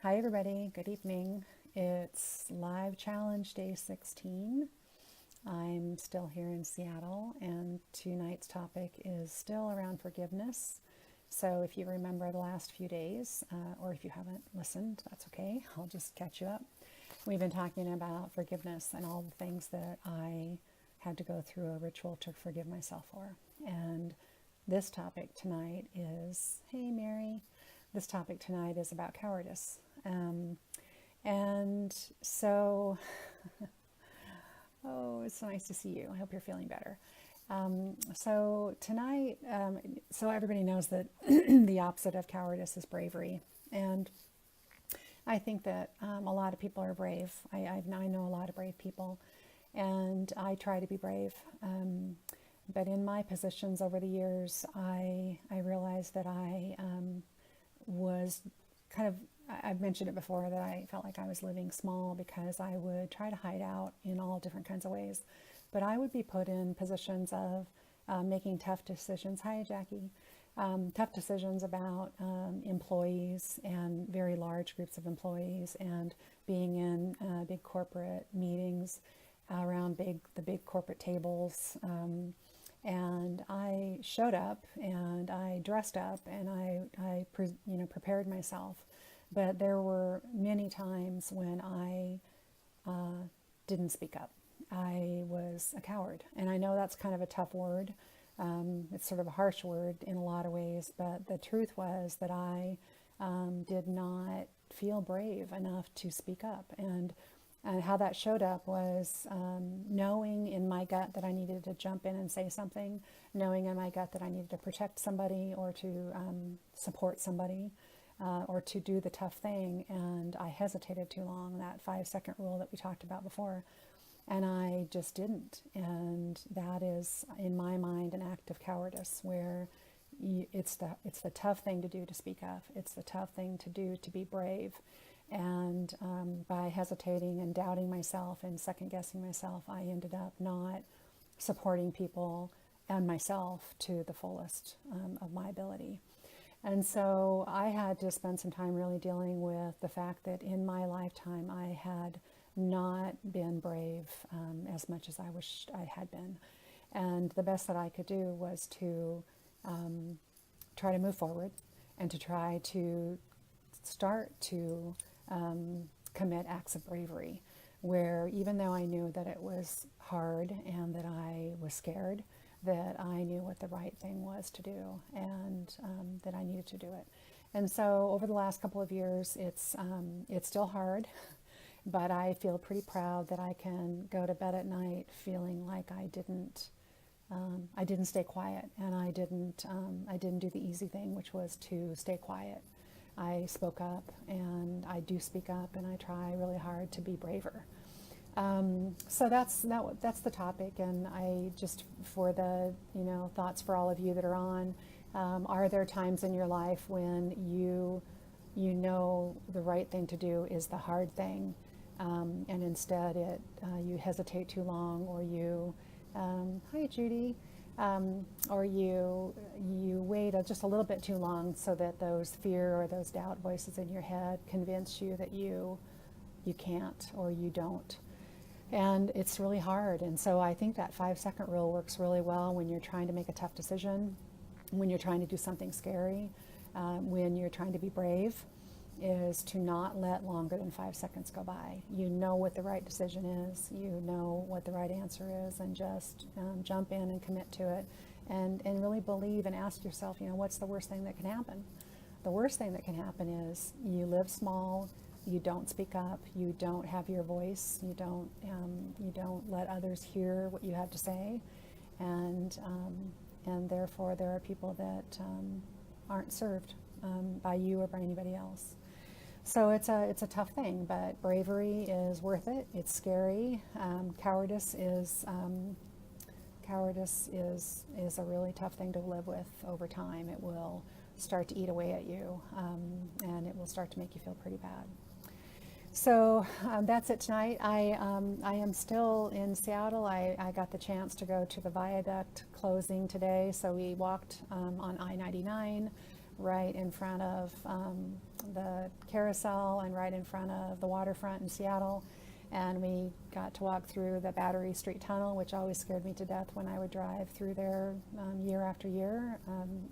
Hi everybody, good evening. It's live challenge day 16. I'm still here in Seattle and tonight's topic is still around forgiveness. So if you remember the last few days, or if you haven't listened, that's okay. I'll just catch you up. We've been talking about forgiveness and all the things that I had to go through a ritual to forgive myself for. And this topic tonight is, hey Mary, this topic tonight is about cowardice. And so, oh, it's nice to see you. I hope you're feeling better. So tonight, so everybody knows that the opposite of cowardice is bravery. And I think that a lot of people are brave. I know a lot of brave people, and I try to be brave. But in my positions over the years, I realized that I was kind of, I've mentioned it before, that I felt like I was living small because I would try to hide out in all different kinds of ways. But I would be put in positions of making tough decisions. Hi, Jackie. Tough decisions about employees and very large groups of employees, and being in big corporate meetings around the big corporate tables. And I showed up and I dressed up and I prepared myself. But there were many times when I didn't speak up. I was a coward. And I know that's kind of a tough word. It's sort of a harsh word in a lot of ways. But the truth was that I did not feel brave enough to speak up. And how that showed up was knowing in my gut that I needed to jump in and say something, knowing in my gut that I needed to protect somebody or to support somebody. Or to do the tough thing, and I hesitated too long, that 5-second rule that we talked about before, and I just didn't. And that is, in my mind, an act of cowardice, where it's the tough thing to do, to speak up. It's the tough thing to do, to be brave. And by hesitating and doubting myself and second guessing myself, I ended up not supporting people and myself to the fullest of my ability. And so I had to spend some time really dealing with the fact that in my lifetime I had not been brave as much as I wished I had been. And the best that I could do was to try to move forward and to try to start to commit acts of bravery, where even though I knew that it was hard and that I was scared, that I knew what the right thing was to do, and that I needed to do it. And so over the last couple of years, it's still hard, but I feel pretty proud that I can go to bed at night feeling like I didn't stay quiet, and I didn't do the easy thing, which was to stay quiet. I spoke up, and I do speak up, and I try really hard to be braver. So that's the topic, and I just, for the thoughts for all of you that are on, are there times in your life when you know the right thing to do is the hard thing, and instead you hesitate too long, or you hi Judy, or you wait just a little bit too long, so that those fear or those doubt voices in your head convince you that you can't or you don't. And it's really hard. And so I think that 5-second rule works really well when you're trying to make a tough decision, when you're trying to do something scary, when you're trying to be brave, is to not let longer than 5 seconds go by. You know what the right decision is, you know what the right answer is, and just jump in and commit to it, and really believe and ask yourself, what's the worst thing that can happen? The worst thing that can happen is you live small, you don't speak up, you don't have your voice, you don't let others hear what you have to say, and therefore there are people that aren't served by you or by anybody else. So it's a tough thing, but bravery is worth it. It's scary. Cowardice is a really tough thing to live with over time. It will start to eat away at you, and it will start to make you feel pretty bad. So that's it tonight. I am still in Seattle. I got the chance to go to the viaduct closing today. So we walked on I-99, right in front of the carousel and right in front of the waterfront in Seattle. And we got to walk through the Battery Street Tunnel, which always scared me to death when I would drive through there year after year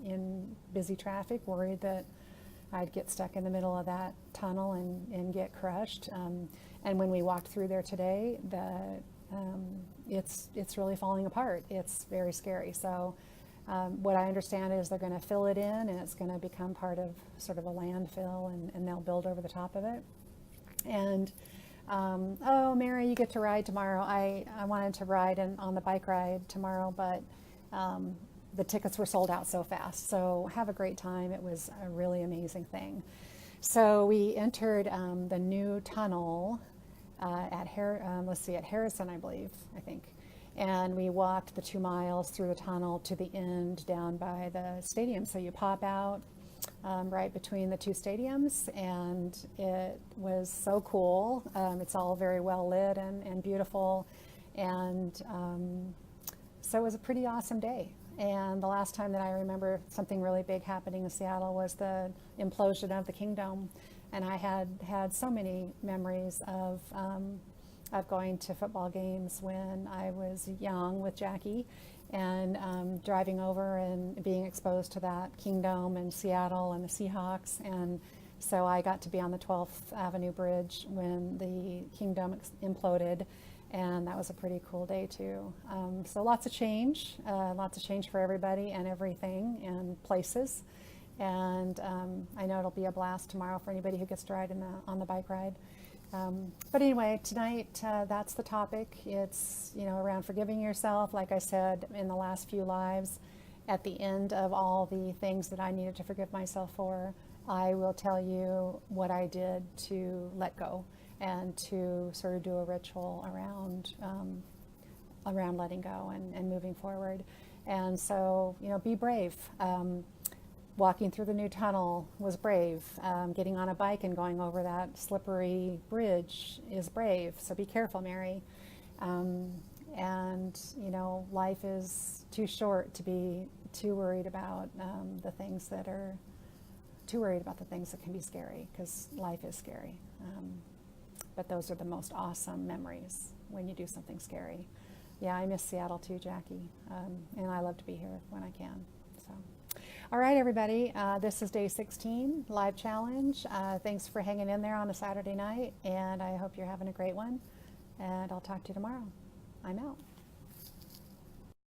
in busy traffic, worried that I'd get stuck in the middle of that tunnel and get crushed. And when we walked through there today, it's really falling apart. It's very scary. So what I understand is they're going to fill it in, and it's going to become part of sort of a landfill, and they'll build over the top of it. And oh, Mary, you get to ride tomorrow. I wanted to ride on the bike ride tomorrow, but the tickets were sold out so fast. So have a great time. It was a really amazing thing. So we entered the new tunnel at Harrison, I think. And we walked the 2 miles through the tunnel to the end down by the stadium. So you pop out right between the two stadiums, and it was so cool. It's all very well lit and beautiful, and so it was a pretty awesome day. And the last time that I remember something really big happening in Seattle was the implosion of the Kingdome, and I had so many memories of going to football games when I was young with Jackie, and driving over and being exposed to that Kingdome and Seattle and the Seahawks. And so I got to be on the 12th Avenue Bridge when the Kingdome imploded, and that was a pretty cool day too. So lots of change for everybody and everything and places. And I know it'll be a blast tomorrow for anybody who gets to ride on the bike ride. But anyway, tonight, that's the topic. It's, around forgiving yourself. Like I said in the last few lives, at the end of all the things that I needed to forgive myself for, I will tell you what I did to let go and to sort of do a ritual around letting go and moving forward. And so, be brave. Walking through the new tunnel was brave. Getting on a bike and going over that slippery bridge is brave. So be careful, Mary. And life is too short to be too worried about the things that can be scary, because life is scary. But those are the most awesome memories when you do something scary. Yeah, I miss Seattle too, Jackie. And I love to be here when I can. So. All right, everybody, this is day 16, live challenge. Thanks for hanging in there on a Saturday night, and I hope you're having a great one, and I'll talk to you tomorrow. I'm out.